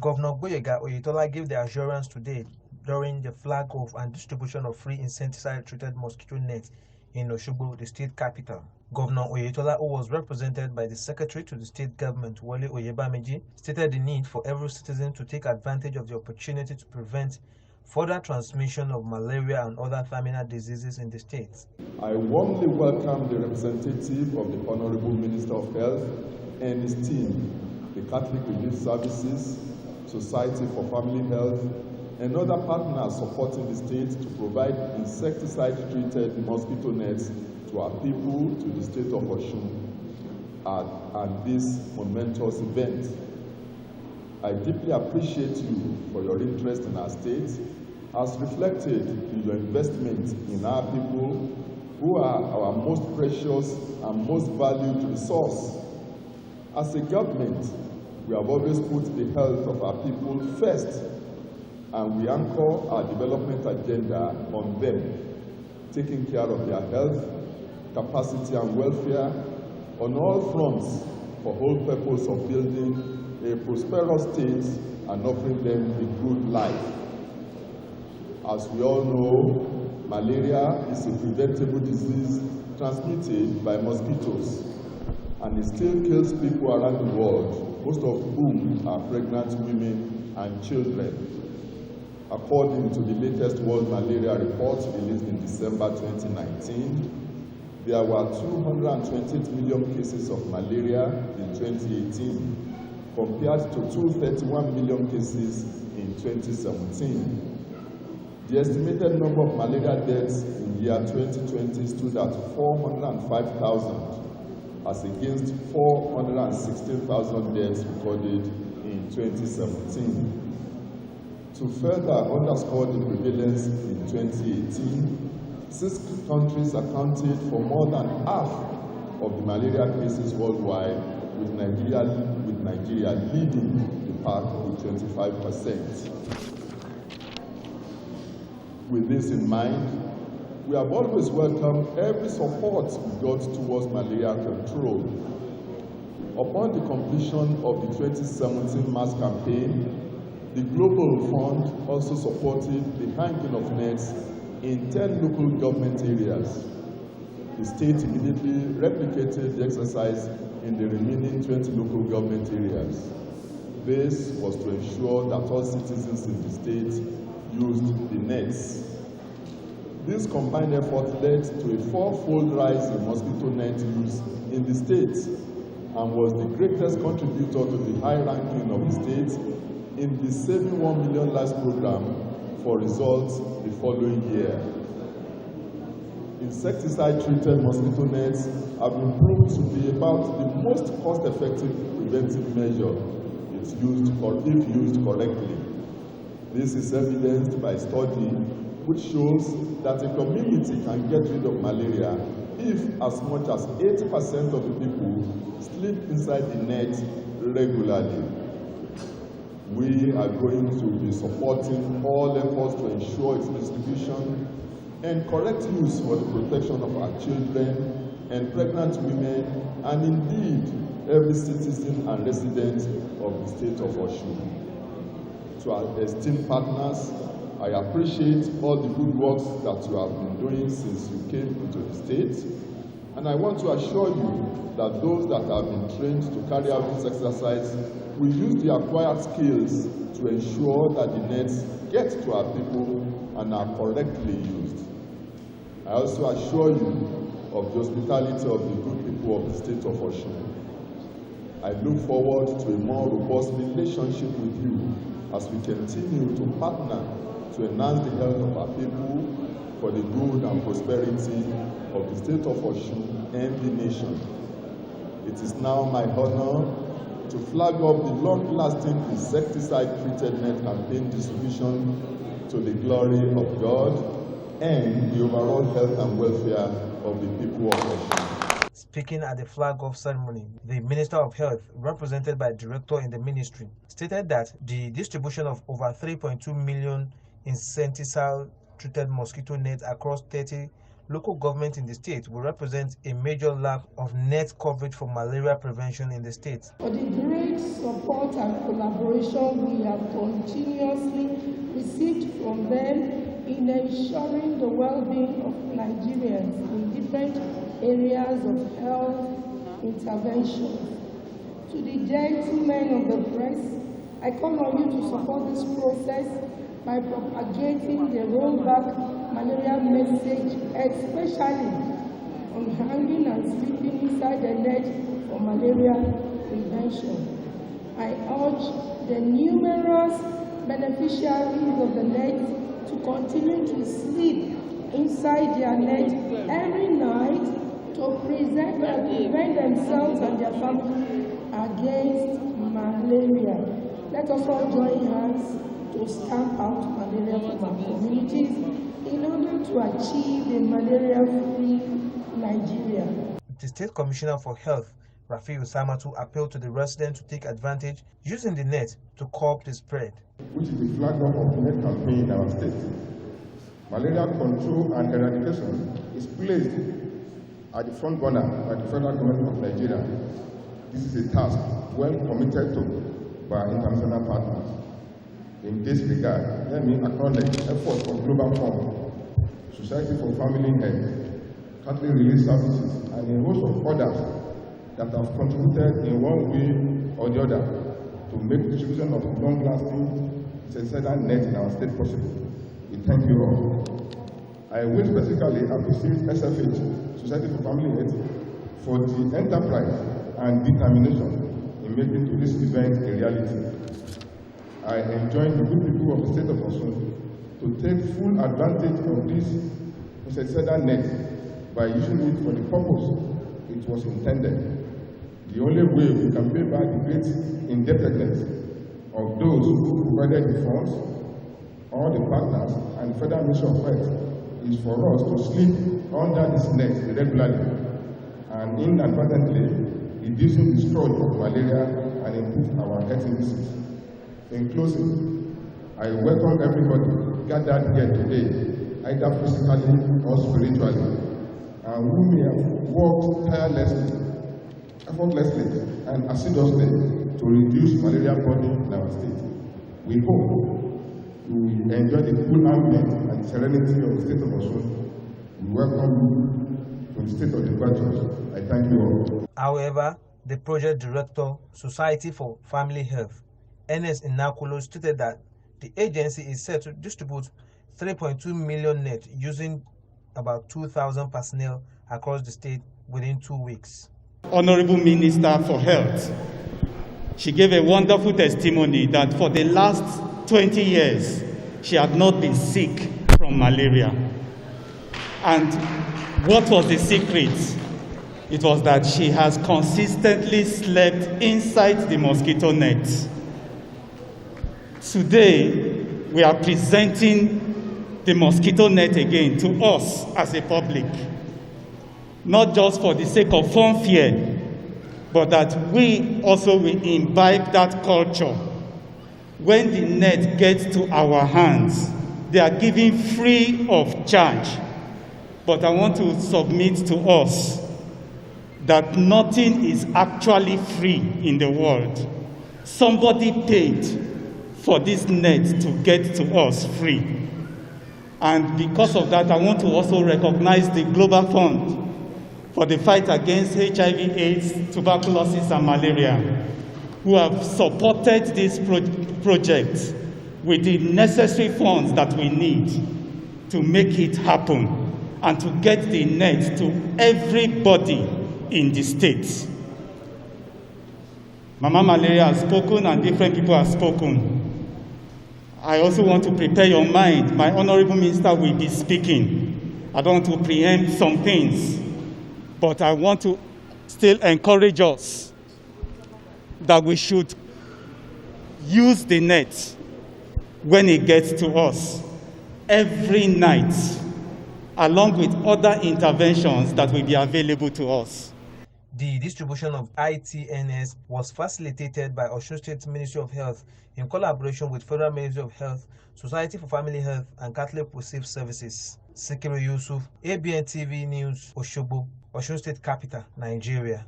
Governor Gboyega Oyetola gave the assurance today during the flag off and distribution of free insecticide-treated mosquito nets in Osogbo, the state capital. Governor Oyetola, who was represented by the Secretary to the State Government, Wole Oyebameji, stated the need for every citizen to take advantage of the opportunity to prevent further transmission of malaria and other terminal diseases in the state. I warmly welcome the representative of the Honorable Minister of Health and his team, the Catholic Relief Services, Society for Family Health, and other partners supporting the state to provide insecticide-treated mosquito nets to our people, to the state of Osun, at this momentous event. I deeply appreciate you for your interest in our state, as reflected in your investment in our people, who are our most precious and most valued resource. As a government, we have always put the health of our people first, and we anchor our development agenda on them, taking care of their health, capacity and welfare on all fronts for whole purpose of building a prosperous state and offering them a good life. As we all know, malaria is a preventable disease transmitted by mosquitoes, and it still kills people around the world, most of whom are pregnant women and children. According to the latest World Malaria Report released in December 2019, there were 228 million cases of malaria in 2018, compared to 231 million cases in 2017. The estimated number of malaria deaths in the year 2020 stood at 405,000, as against 416,000 deaths recorded in 2017. To further underscore the prevalence in 2018, 6 countries accounted for more than half of the malaria cases worldwide, with Nigeria leading the pack with 25%. With this in mind, we have always welcomed every support we got towards malaria control. Upon the completion of the 2017 mass campaign, the Global Fund also supported the hanging of nets in 10 local government areas. The state immediately replicated the exercise in the remaining 20 local government areas. This was to ensure that all citizens in the state used the nets. This combined effort led to a 4-fold rise in mosquito net use in the state and was the greatest contributor to the high ranking of the state in the Saving 1 Million Lives program for results the following year. Insecticide-treated mosquito nets have been proved to be about the most cost-effective preventive measure if used correctly. This is evidenced by study which shows that a community can get rid of malaria if as much as 80% of the people sleep inside the net regularly. We are going to be supporting all efforts to ensure its distribution and correct use for the protection of our children and pregnant women, and indeed every citizen and resident of the state of Osun. To our esteemed partners, I appreciate all the good works that you have been doing since you came into the state, and I want to assure you that those that have been trained to carry out this exercise will use the acquired skills to ensure that the nets get to our people and are correctly used. I also assure you of the hospitality of the good people of the state of Osun. I look forward to a more robust relationship with you as we continue to partner to enhance the health of our people for the good and prosperity of the state of Osun and the nation. It is now my honor to flag up the long-lasting insecticide-treated net campaign distribution to the glory of God and the overall health and welfare of the people of Osun. Speaking at the flag-off ceremony, the Minister of Health, represented by Director in the Ministry, stated that the distribution of over 3.2 million insecticide-treated mosquito nets across 30 local government in the state will represent a major lack of net coverage for malaria prevention in the state. For the great support and collaboration we have continuously received from them in ensuring the well-being of Nigerians in different areas of health intervention. To the gentlemen of the press, I call on you to support this process by propagating the rollback malaria message, especially on hanging and sleeping inside the net for malaria prevention. I urge the numerous beneficiaries of the net to continue to sleep inside their net every night to prevent themselves and their family against malaria. Let us all join hands to stamp out malaria from our communities in order to achieve a malaria-free Nigeria. The State Commissioner for Health, Rafi Usamatu, appealed to the residents to take advantage using the net to curb the spread. Which is the flag of the net campaign in our state. Malaria control and eradication is placed at the front burner by the federal government of Nigeria. This is a task well committed to by our international partners. In this regard, let me acknowledge efforts from Global Fund, Society for Family Health, Catholic Relief Services, and a host of others that have contributed in one way or the other to make the distribution of long-lasting insecticidal net in our state possible. We thank you all. I will specifically appreciate SFH, Society for Family Health, for the enterprise and determination in making this event a reality. I enjoin the good people of the state of Osun to take full advantage of this insecticidal net by using it for the purpose it was intended. The only way we can pay back the great indebtedness of those who provided the funds, all the partners, and Federal Ministry of Health is for us to sleep under this net regularly and inadvertently reducing the scourge of malaria and improve our health indices. In closing, I welcome everybody gathered here today, either physically or spiritually, and who may have worked tirelessly, effortlessly, and assiduously to reduce malaria burden in our state. We hope you will enjoy the cool ambience and serenity of the state of Osun. We welcome you to the state of the virtues. I thank you all. However, the project director, Society for Family Health, Ernest Inakulo, stated that the agency is set to distribute 3.2 million net using about 2,000 personnel across the state within 2 weeks. Honorable Minister for Health, she gave a wonderful testimony that for the last 20 years, she had not been sick from malaria. And what was the secret? It was that she has consistently slept inside the mosquito net. Today, we are presenting the mosquito net again to us as a public, not just for the sake of fanfare, but that we also will imbibe that culture. When the net gets to our hands, they are given free of charge. But I want to submit to us that nothing is actually free in the world. Somebody paid for this net to get to us free. And because of that, I want to also recognize the Global Fund for the fight against HIV, AIDS, tuberculosis, and malaria, who have supported this project with the necessary funds that we need to make it happen and to get the net to everybody in the state. Mama Malaria has spoken and different people have spoken. I also want to prepare your mind. My honorable minister will be speaking. I don't want to preempt some things, but I want to still encourage us that we should use the net when it gets to us every night, along with other interventions that will be available to us. The distribution of ITNS was facilitated by Osun State Ministry of Health in collaboration with Federal Ministry of Health, Society for Family Health, and Catholic Relief Services. Sikiru Yusuf, ABN TV News, Oshogbo, Osun State Capital, Nigeria.